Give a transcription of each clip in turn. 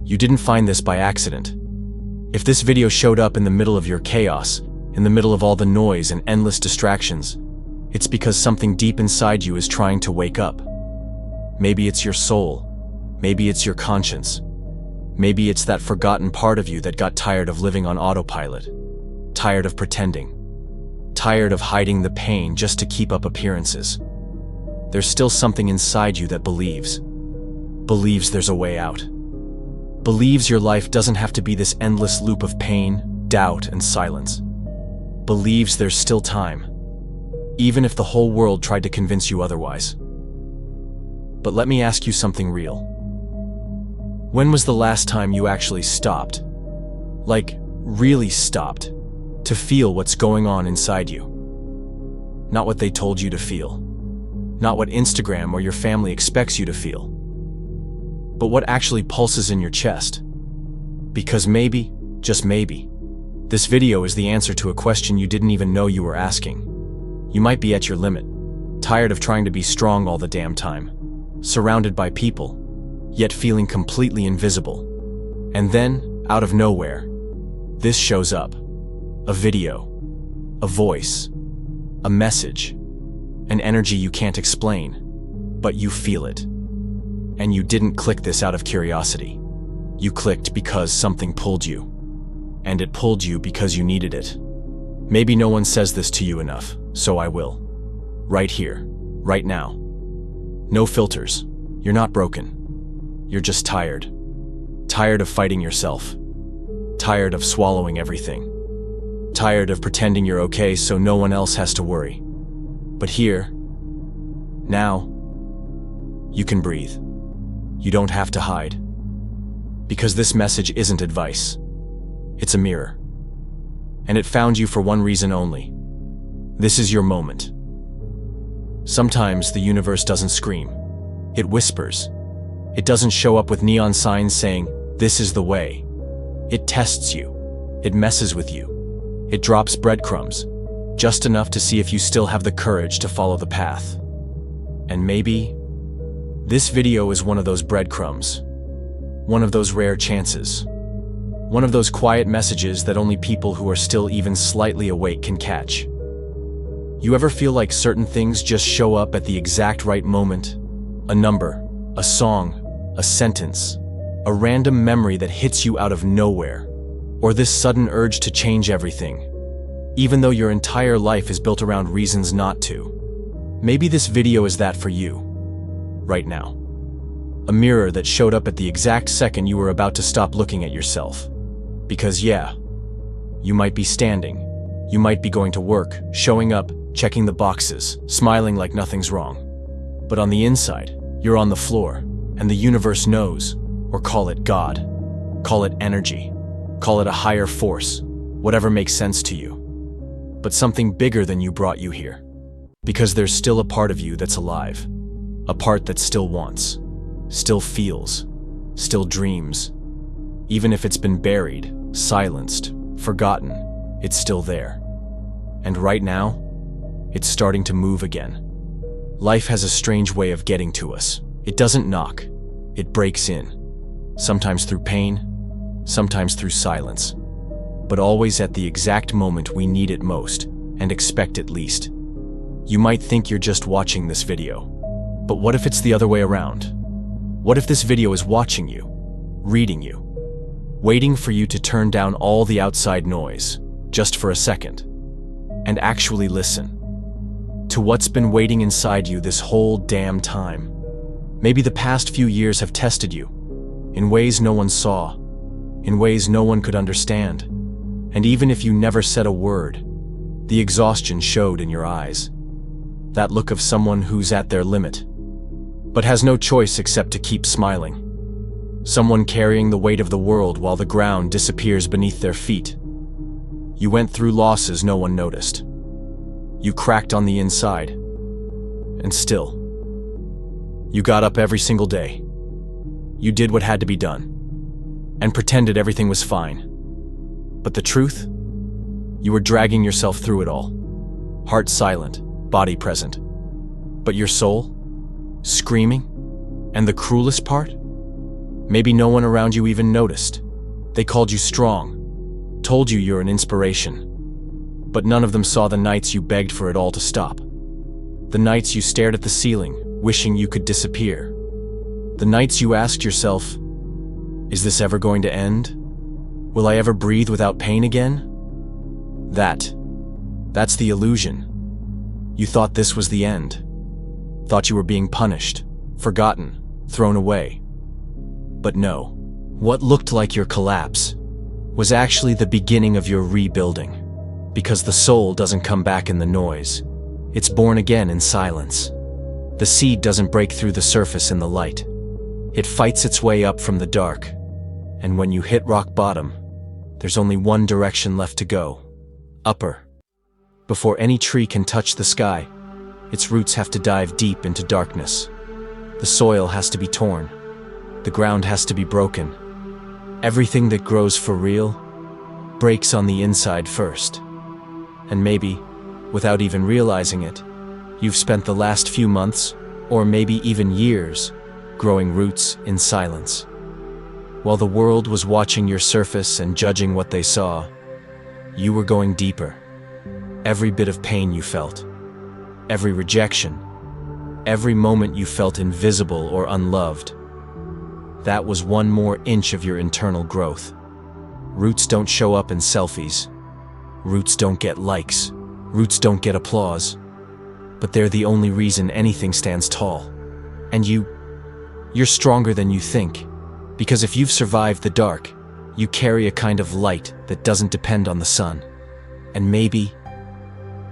You didn't find this by accident. If this video showed up in the middle of your chaos, in the middle of all the noise and endless distractions, it's because something deep inside you is trying to wake up. Maybe it's your soul. Maybe it's your conscience. Maybe it's that forgotten part of you that got tired of living on autopilot, tired of pretending, tired of hiding the pain just to keep up appearances. There's still something inside you that believes there's a way out. Believes your life doesn't have to be this endless loop of pain, doubt, and silence. Believes there's still time, even if the whole world tried to convince you otherwise. But let me ask you something real. When was the last time you actually stopped? Like, really stopped, to feel what's going on inside you? Not what they told you to feel. Not what Instagram or your family expects you to feel. But what actually pulses in your chest. Because maybe, just maybe, this video is the answer to a question you didn't even know you were asking. You might be at your limit, tired of trying to be strong all the damn time, surrounded by people, yet feeling completely invisible. And then, out of nowhere, this shows up. A video, a voice, a message, an energy you can't explain, but you feel it. And you didn't click this out of curiosity. You clicked because something pulled you. And it pulled you because you needed it. Maybe no one says this to you enough, so I will. Right here, right now. No filters. You're not broken. You're just tired. Tired of fighting yourself. Tired of swallowing everything. Tired of pretending you're okay so no one else has to worry. But here, now, you can breathe. You don't have to hide. Because this message isn't advice. It's a mirror. And it found you for one reason only. This is your moment. Sometimes the universe doesn't scream. It whispers. It doesn't show up with neon signs saying, "This is the way." It tests you. It messes with you. It drops breadcrumbs, just enough to see if you still have the courage to follow the path. And maybe this video is one of those breadcrumbs, one of those rare chances, one of those quiet messages that only people who are still even slightly awake can catch. You ever feel like certain things just show up at the exact right moment? A number, a song, a sentence, a random memory that hits you out of nowhere, or this sudden urge to change everything, even though your entire life is built around reasons not to. Maybe this video is that for you. Right now. A mirror that showed up at the exact second you were about to stop looking at yourself. Because yeah, you might be standing, you might be going to work, showing up, checking the boxes, smiling like nothing's wrong. But on the inside, you're on the floor, and the universe knows, or call it God, call it energy, call it a higher force, whatever makes sense to you. But something bigger than you brought you here. Because there's still a part of you that's alive. A part that still wants, still feels, still dreams. Even if it's been buried, silenced, forgotten, it's still there. And right now, it's starting to move again. Life has a strange way of getting to us. It doesn't knock, it breaks in. Sometimes through pain, sometimes through silence. But always at the exact moment we need it most, and expect it least. You might think you're just watching this video. But what if it's the other way around? What if this video is watching you, reading you, waiting for you to turn down all the outside noise, just for a second, and actually listen to what's been waiting inside you this whole damn time? Maybe the past few years have tested you, in ways no one saw, in ways no one could understand, and even if you never said a word, the exhaustion showed in your eyes. That look of someone who's at their limit, but has no choice except to keep smiling. Someone carrying the weight of the world while the ground disappears beneath their feet. You went through losses no one noticed. You cracked on the inside. And still, you got up every single day. You did what had to be done, and pretended everything was fine. But the truth? You were dragging yourself through it all. Heart silent, body present. But your soul? Screaming? And the cruelest part? Maybe no one around you even noticed. They called you strong, told you you're an inspiration. But none of them saw the nights you begged for it all to stop. The nights you stared at the ceiling, wishing you could disappear. The nights you asked yourself, is this ever going to end? Will I ever breathe without pain again? That's the illusion. You thought this was the end. Thought you were being punished, forgotten, thrown away. But no, what looked like your collapse was actually the beginning of your rebuilding. Because the soul doesn't come back in the noise. It's born again in silence. The seed doesn't break through the surface in the light. It fights its way up from the dark. And when you hit rock bottom, there's only one direction left to go. Upper. Before any tree can touch the sky, its roots have to dive deep into darkness. The soil has to be torn. The ground has to be broken. Everything that grows for real breaks on the inside first. And maybe, without even realizing it, you've spent the last few months, or maybe even years, growing roots in silence. While the world was watching your surface and judging what they saw, you were going deeper. Every bit of pain you felt, every rejection, every moment you felt invisible or unloved, that was one more inch of your internal growth. Roots don't show up in selfies. Roots don't get likes. Roots don't get applause. But they're the only reason anything stands tall. And you're stronger than you think. Because if you've survived the dark, you carry a kind of light that doesn't depend on the sun. And maybe,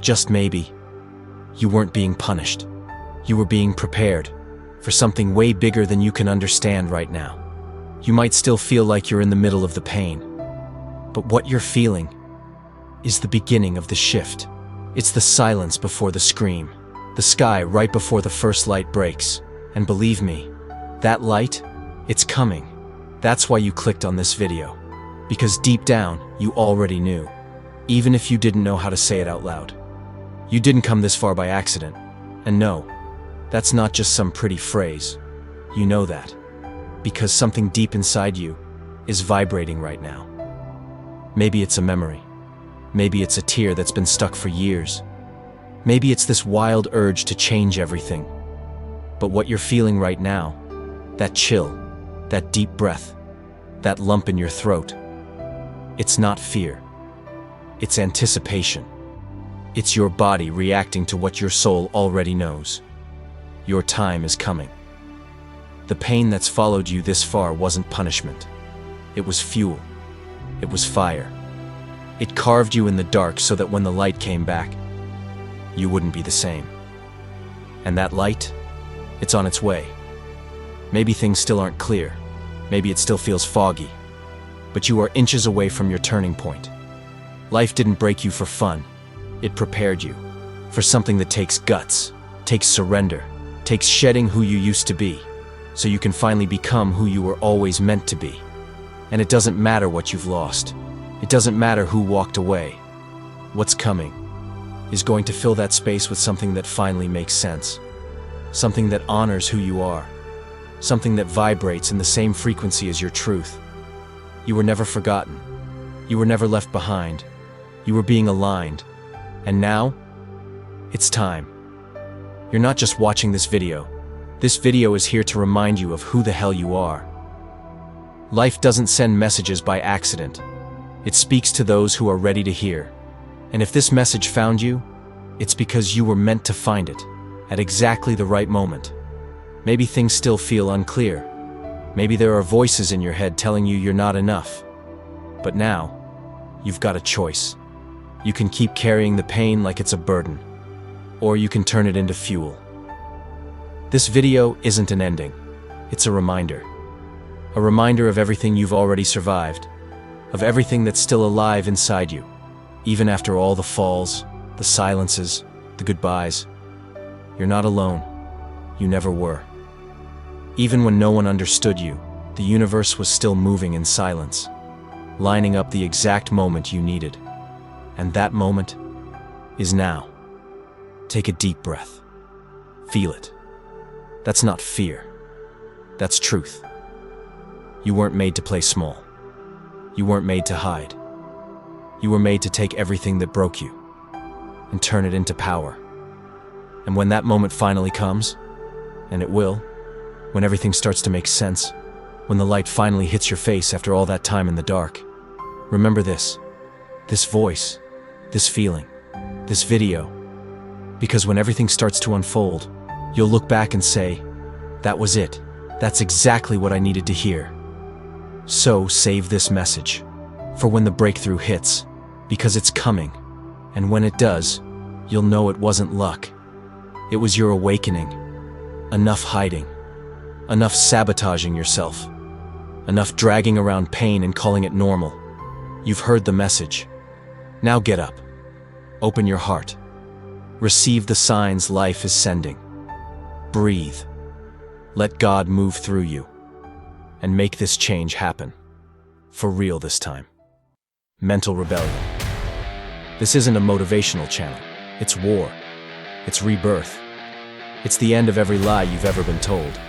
just maybe, you weren't being punished. You were being prepared for something way bigger than you can understand right now. You might still feel like you're in the middle of the pain. But what you're feeling is the beginning of the shift. It's the silence before the scream, the sky right before the first light breaks. And believe me, that light, it's coming. That's why you clicked on this video. Because deep down, you already knew. Even if you didn't know how to say it out loud. You didn't come this far by accident. And no, that's not just some pretty phrase. You know that. Because something deep inside you is vibrating right now. Maybe it's a memory. Maybe it's a tear that's been stuck for years. Maybe it's this wild urge to change everything. But what you're feeling right now, that chill, that deep breath, that lump in your throat, it's not fear. It's anticipation. It's your body reacting to what your soul already knows. Your time is coming. The pain that's followed you this far wasn't punishment. It was fuel. It was fire. It carved you in the dark so that when the light came back, you wouldn't be the same. And that light, it's on its way. Maybe things still aren't clear. Maybe it still feels foggy. But you are inches away from your turning point. Life didn't break you for fun. It prepared you for something that takes guts, takes surrender, takes shedding who you used to be, so you can finally become who you were always meant to be. And it doesn't matter what you've lost. It doesn't matter who walked away. What's coming is going to fill that space with something that finally makes sense. Something that honors who you are. Something that vibrates in the same frequency as your truth. You were never forgotten. You were never left behind. You were being aligned. And now, it's time. You're not just watching this video. This video is here to remind you of who the hell you are. Life doesn't send messages by accident. It speaks to those who are ready to hear. And if this message found you, it's because you were meant to find it at exactly the right moment. Maybe things still feel unclear. Maybe there are voices in your head telling you you're not enough. But now, you've got a choice. You can keep carrying the pain like it's a burden, or you can turn it into fuel. This video isn't an ending. It's a reminder. A reminder of everything you've already survived, of everything that's still alive inside you, even after all the falls, the silences, the goodbyes. You're not alone. You never were. Even when no one understood you, the universe was still moving in silence, lining up the exact moment you needed. And that moment is now. Take a deep breath. Feel it. That's not fear. That's truth. You weren't made to play small. You weren't made to hide. You were made to take everything that broke you and turn it into power. And when that moment finally comes, and it will, when everything starts to make sense, when the light finally hits your face after all that time in the dark, remember this voice, this feeling, this video, because when everything starts to unfold, you'll look back and say, that was it. That's exactly what I needed to hear. So save this message for when the breakthrough hits, because it's coming. And when it does, you'll know it wasn't luck. It was your awakening. Enough hiding. Enough sabotaging yourself. Enough dragging around pain and calling it normal. You've heard the message. Now get up. Open your heart. Receive the signs life is sending. Breathe. Let God move through you. And make this change happen. For real this time. Mental rebellion. This isn't a motivational channel. It's war. It's rebirth. It's the end of every lie you've ever been told.